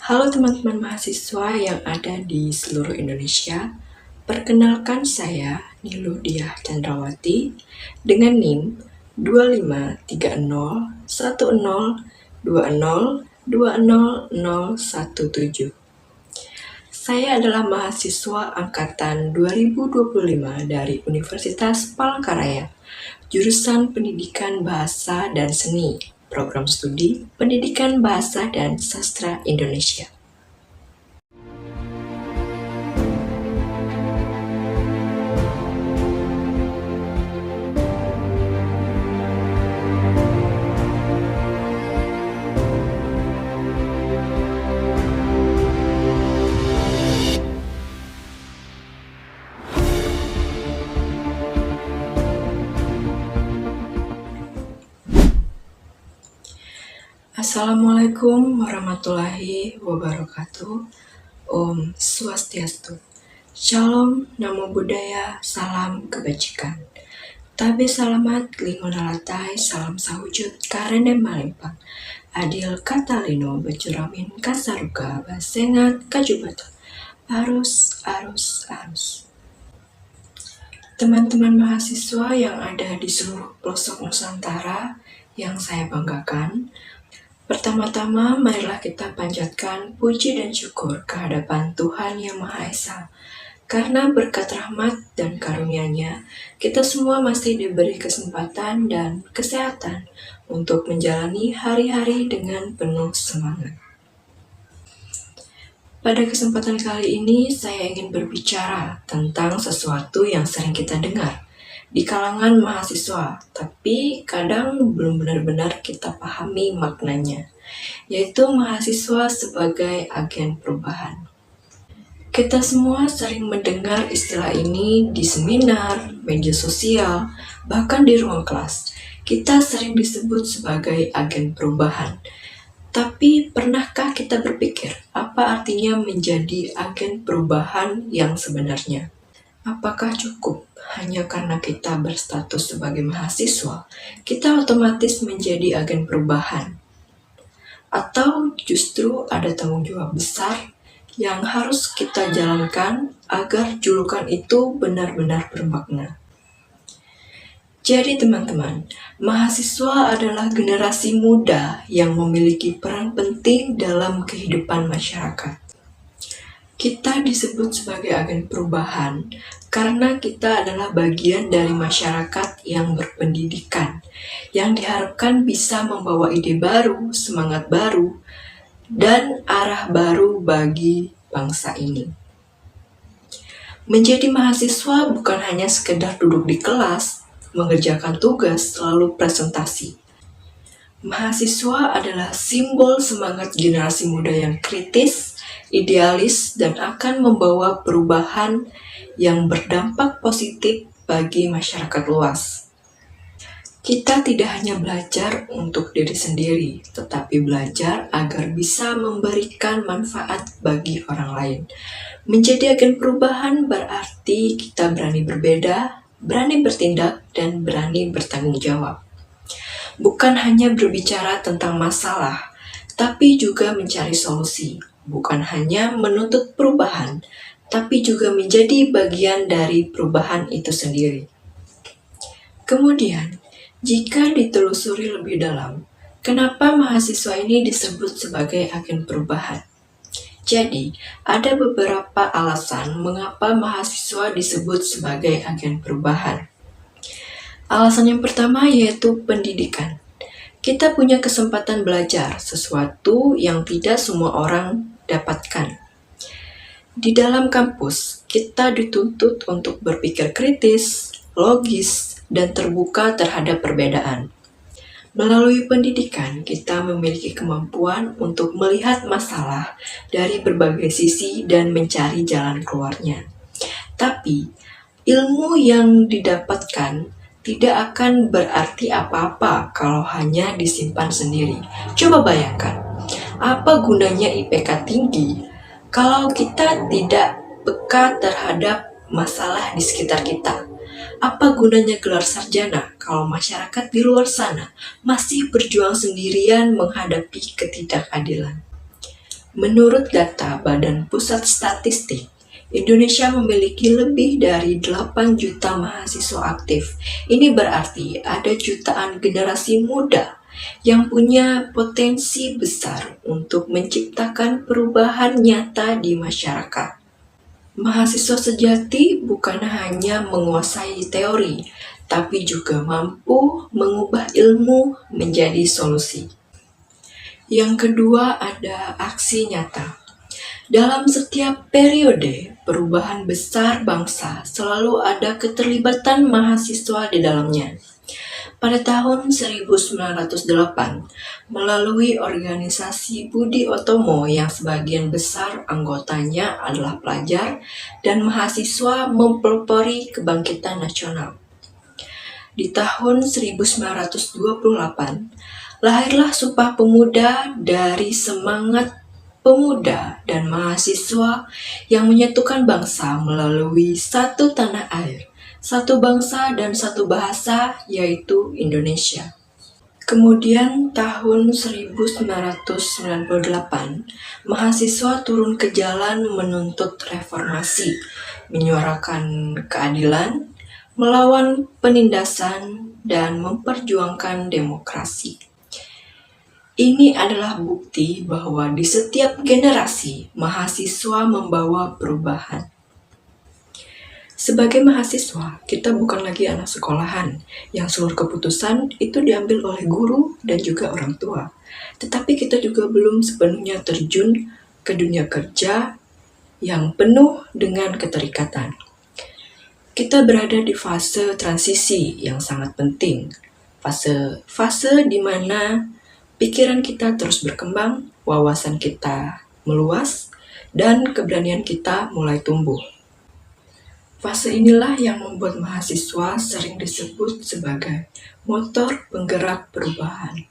Halo teman-teman mahasiswa yang ada di seluruh Indonesia. Perkenalkan saya Niluh Diah Chandrawati dengan NIM 253010202017. Saya adalah mahasiswa angkatan 2025 dari Universitas Palangkaraya, jurusan Pendidikan Bahasa dan Seni, program studi Pendidikan Bahasa dan Sastra Indonesia. Assalamualaikum warahmatullahi wabarakatuh. Om Swastiastu. Shalom, Namo Buddhaya, salam kebajikan. Tabe salamat, lingonalatai, salam sahujud, karene malimpang. Adil katalino, bejuramin, kasaruka, basengat, kajubata. Arus. Teman-teman mahasiswa yang ada di seluruh pelosok Nusantara yang saya banggakan, pertama-tama, marilah kita panjatkan puji dan syukur kehadapan Tuhan Yang Maha Esa. Karena berkat rahmat dan karunia-Nya, kita semua masih diberi kesempatan dan kesehatan untuk menjalani hari-hari dengan penuh semangat. Pada kesempatan kali ini, saya ingin berbicara tentang sesuatu yang sering kita dengar di kalangan mahasiswa, tapi kadang belum benar-benar kita pahami maknanya, yaitu mahasiswa sebagai agen perubahan. Kita semua sering mendengar istilah ini di seminar, media sosial, bahkan di ruang kelas. Kita sering disebut sebagai agen perubahan. Tapi pernahkah kita berpikir apa artinya menjadi agen perubahan yang sebenarnya? Apakah cukup hanya karena kita berstatus sebagai mahasiswa, kita otomatis menjadi agen perubahan? Atau justru ada tanggung jawab besar yang harus kita jalankan agar julukan itu benar-benar bermakna? Jadi teman-teman, mahasiswa adalah generasi muda yang memiliki peran penting dalam kehidupan masyarakat. Kita disebut sebagai agen perubahan karena kita adalah bagian dari masyarakat yang berpendidikan, yang diharapkan bisa membawa ide baru, semangat baru, dan arah baru bagi bangsa ini. Menjadi mahasiswa bukan hanya sekedar duduk di kelas, mengerjakan tugas, lalu presentasi. Mahasiswa adalah simbol semangat generasi muda yang kritis, idealis, dan akan membawa perubahan yang berdampak positif bagi masyarakat luas. Kita tidak hanya belajar untuk diri sendiri, tetapi belajar agar bisa memberikan manfaat bagi orang lain. Menjadi agen perubahan berarti kita berani berbeda, berani bertindak, dan berani bertanggung jawab. Bukan hanya berbicara tentang masalah, tapi juga mencari solusi. Bukan hanya menuntut perubahan, tapi juga menjadi bagian dari perubahan itu sendiri. Kemudian, jika ditelusuri lebih dalam, kenapa mahasiswa ini disebut sebagai agen perubahan? Jadi, ada beberapa alasan mengapa mahasiswa disebut sebagai agen perubahan. Alasan yang pertama yaitu pendidikan. Kita punya kesempatan belajar sesuatu yang tidak semua orang dapatkan. Di dalam kampus, kita dituntut untuk berpikir kritis, logis, dan terbuka terhadap perbedaan. Melalui pendidikan, kita memiliki kemampuan untuk melihat masalah dari berbagai sisi dan mencari jalan keluarnya. Tapi, ilmu yang didapatkan tidak akan berarti apa-apa kalau hanya disimpan sendiri. Coba bayangkan, apa gunanya IPK tinggi kalau kita tidak peka terhadap masalah di sekitar kita? Apa gunanya gelar sarjana kalau masyarakat di luar sana masih berjuang sendirian menghadapi ketidakadilan? Menurut data Badan Pusat Statistik, Indonesia memiliki lebih dari 8 juta mahasiswa aktif. Ini berarti ada jutaan generasi muda yang punya potensi besar untuk menciptakan perubahan nyata di masyarakat. Mahasiswa sejati bukan hanya menguasai teori, tapi juga mampu mengubah ilmu menjadi solusi. Yang kedua ada aksi nyata. Dalam setiap periode perubahan besar bangsa selalu ada keterlibatan mahasiswa di dalamnya. Pada tahun 1908, melalui organisasi Budi Otomo yang sebagian besar anggotanya adalah pelajar dan mahasiswa mempelopori kebangkitan nasional. Di tahun 1928, lahirlah Sumpah Pemuda dari semangat pemuda dan mahasiswa yang menyatukan bangsa melalui satu tanah air, satu bangsa dan satu bahasa, yaitu Indonesia. Kemudian tahun 1998, mahasiswa turun ke jalan menuntut reformasi, menyuarakan keadilan, melawan penindasan, dan memperjuangkan demokrasi. Ini adalah bukti bahwa di setiap generasi, mahasiswa membawa perubahan. Sebagai mahasiswa, kita bukan lagi anak sekolahan yang seluruh keputusan itu diambil oleh guru dan juga orang tua. Tetapi kita juga belum sepenuhnya terjun ke dunia kerja yang penuh dengan keterikatan. Kita berada di fase transisi yang sangat penting. Fase di mana pikiran kita terus berkembang, wawasan kita meluas, dan keberanian kita mulai tumbuh. Fase inilah yang membuat mahasiswa sering disebut sebagai motor penggerak perubahan.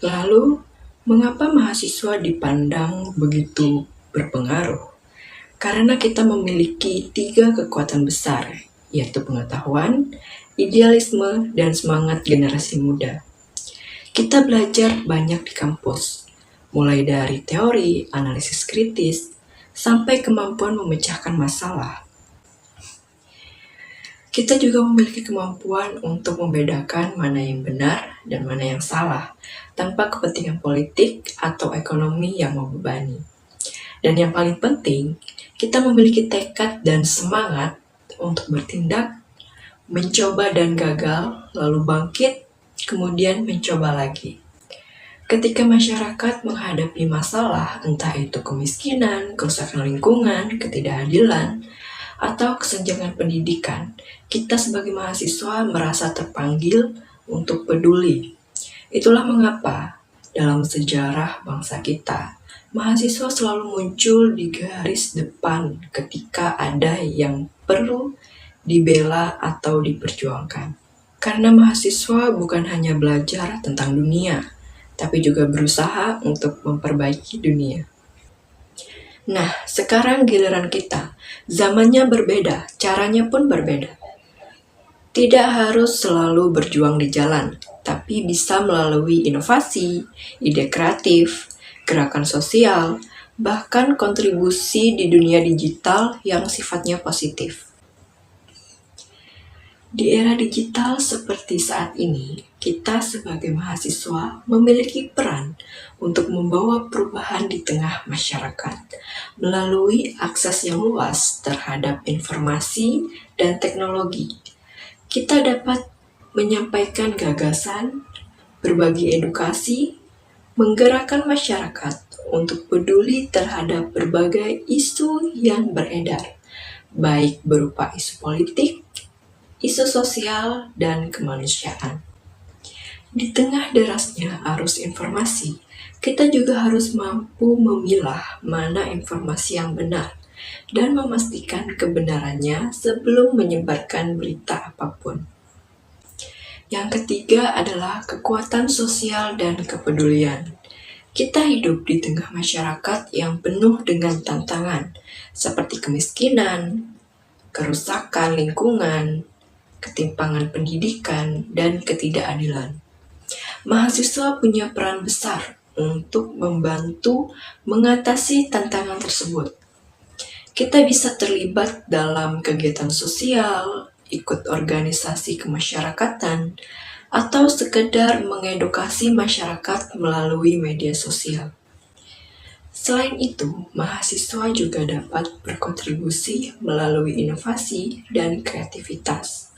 Lalu, mengapa mahasiswa dipandang begitu berpengaruh? Karena kita memiliki 3 kekuatan besar, yaitu pengetahuan, idealisme, dan semangat generasi muda. Kita belajar banyak di kampus, mulai dari teori, analisis kritis, sampai kemampuan memecahkan masalah. Kita juga memiliki kemampuan untuk membedakan mana yang benar dan mana yang salah, tanpa kepentingan politik atau ekonomi yang membebani. Dan yang paling penting, kita memiliki tekad dan semangat untuk bertindak, mencoba dan gagal, lalu bangkit, kemudian mencoba lagi. Ketika masyarakat menghadapi masalah, entah itu kemiskinan, kerusakan lingkungan, ketidakadilan, atau kesenjangan pendidikan, kita sebagai mahasiswa merasa terpanggil untuk peduli. Itulah mengapa dalam sejarah bangsa kita, mahasiswa selalu muncul di garis depan ketika ada yang perlu dibela atau diperjuangkan. Karena mahasiswa bukan hanya belajar tentang dunia, tapi juga berusaha untuk memperbaiki dunia. Nah, sekarang giliran kita. Zamannya berbeda, caranya pun berbeda. Tidak harus selalu berjuang di jalan, tapi bisa melalui inovasi, ide kreatif, gerakan sosial, bahkan kontribusi di dunia digital yang sifatnya positif. Di era digital seperti saat ini, kita sebagai mahasiswa memiliki peran untuk membawa perubahan di tengah masyarakat melalui akses yang luas terhadap informasi dan teknologi. Kita dapat menyampaikan gagasan, berbagi edukasi, menggerakkan masyarakat untuk peduli terhadap berbagai isu yang beredar, baik berupa isu politik, isu sosial, dan kemanusiaan. Di tengah derasnya arus informasi, kita juga harus mampu memilah mana informasi yang benar dan memastikan kebenarannya sebelum menyebarkan berita apapun. Yang ketiga adalah kekuatan sosial dan kepedulian. Kita hidup di tengah masyarakat yang penuh dengan tantangan, seperti kemiskinan, kerusakan lingkungan, ketimpangan pendidikan, dan ketidakadilan. Mahasiswa punya peran besar untuk membantu mengatasi tantangan tersebut. Kita bisa terlibat dalam kegiatan sosial, ikut organisasi kemasyarakatan, atau sekedar mengedukasi masyarakat melalui media sosial. Selain itu, mahasiswa juga dapat berkontribusi melalui inovasi dan kreativitas.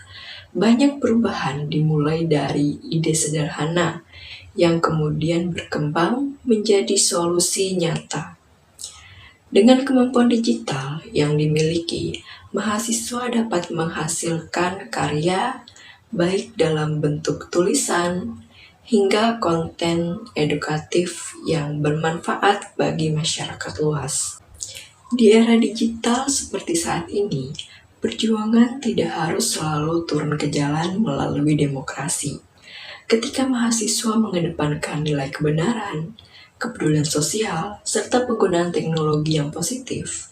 Banyak perubahan dimulai dari ide sederhana yang kemudian berkembang menjadi solusi nyata. Dengan kemampuan digital yang dimiliki, mahasiswa dapat menghasilkan karya baik dalam bentuk tulisan hingga konten edukatif yang bermanfaat bagi masyarakat luas. Di era digital seperti saat ini, perjuangan tidak harus selalu turun ke jalan melalui demokrasi. Ketika mahasiswa mengedepankan nilai kebenaran, kepedulian sosial, serta penggunaan teknologi yang positif,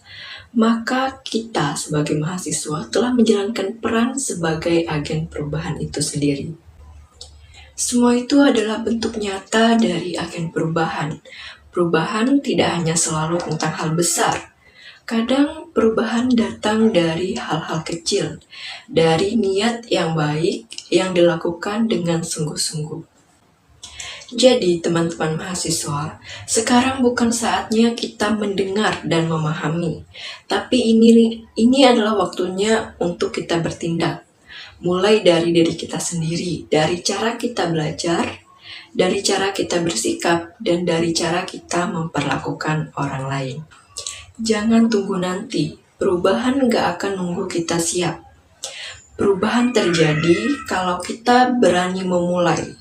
maka kita sebagai mahasiswa telah menjalankan peran sebagai agen perubahan itu sendiri. Semua itu adalah bentuk nyata dari agen perubahan. Perubahan tidak hanya selalu tentang hal besar. Kadang perubahan datang dari hal-hal kecil, dari niat yang baik yang dilakukan dengan sungguh-sungguh. Jadi, teman-teman mahasiswa, sekarang bukan saatnya kita mendengar dan memahami, tapi ini adalah waktunya untuk kita bertindak. Mulai dari diri kita sendiri, dari cara kita belajar, dari cara kita bersikap, dan dari cara kita memperlakukan orang lain. Jangan tunggu nanti, perubahan gak akan nunggu kita siap. Perubahan terjadi kalau kita berani memulai.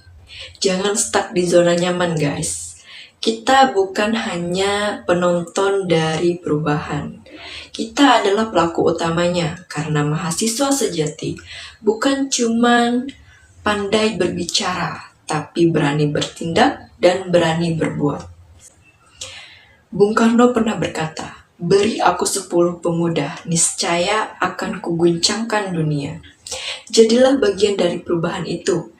Jangan stuck di zona nyaman, guys. Kita bukan hanya penonton dari perubahan. Kita adalah pelaku utamanya karena mahasiswa sejati bukan cuman pandai berbicara, tapi berani bertindak dan berani berbuat. Bung Karno pernah berkata, "Beri aku 10 pemuda, niscaya akan kuguncangkan dunia." Jadilah bagian dari perubahan itu.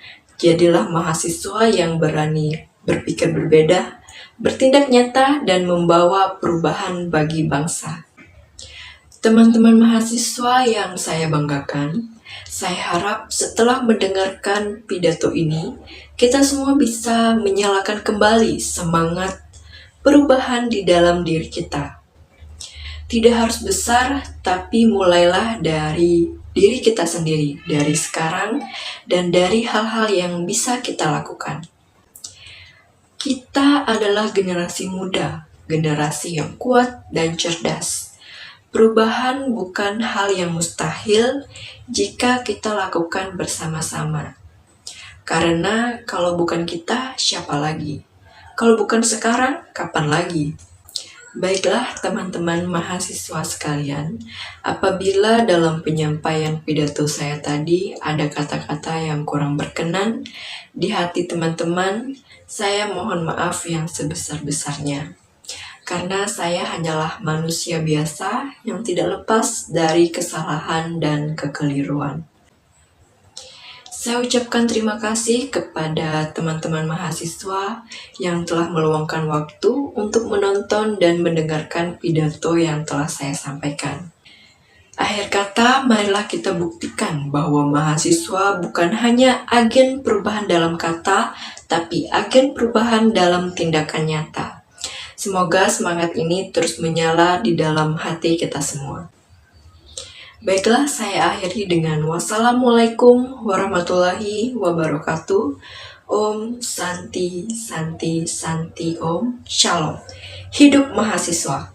Jadilah mahasiswa yang berani berpikir berbeda, bertindak nyata, dan membawa perubahan bagi bangsa. Teman-teman mahasiswa yang saya banggakan, saya harap setelah mendengarkan pidato ini, kita semua bisa menyalakan kembali semangat perubahan di dalam diri kita. Tidak harus besar, tapi mulailah dari diri kita sendiri, dari sekarang, dan dari hal-hal yang bisa kita lakukan. Kita adalah generasi muda, generasi yang kuat dan cerdas. Perubahan bukan hal yang mustahil jika kita lakukan bersama-sama. Karena kalau bukan kita, siapa lagi? Kalau bukan sekarang, kapan lagi? Baiklah teman-teman mahasiswa sekalian, apabila dalam penyampaian pidato saya tadi ada kata-kata yang kurang berkenan di hati teman-teman, saya mohon maaf yang sebesar-besarnya. Karena saya hanyalah manusia biasa yang tidak lepas dari kesalahan dan kekeliruan. Saya ucapkan terima kasih kepada teman-teman mahasiswa yang telah meluangkan waktu untuk menonton dan mendengarkan pidato yang telah saya sampaikan. Akhir kata, marilah kita buktikan bahwa mahasiswa bukan hanya agen perubahan dalam kata, tapi agen perubahan dalam tindakan nyata. Semoga semangat ini terus menyala di dalam hati kita semua. Baiklah, saya akhiri dengan wassalamualaikum warahmatullahi wabarakatuh. Om Santi Santi Santi Om Shalom. Hidup mahasiswa.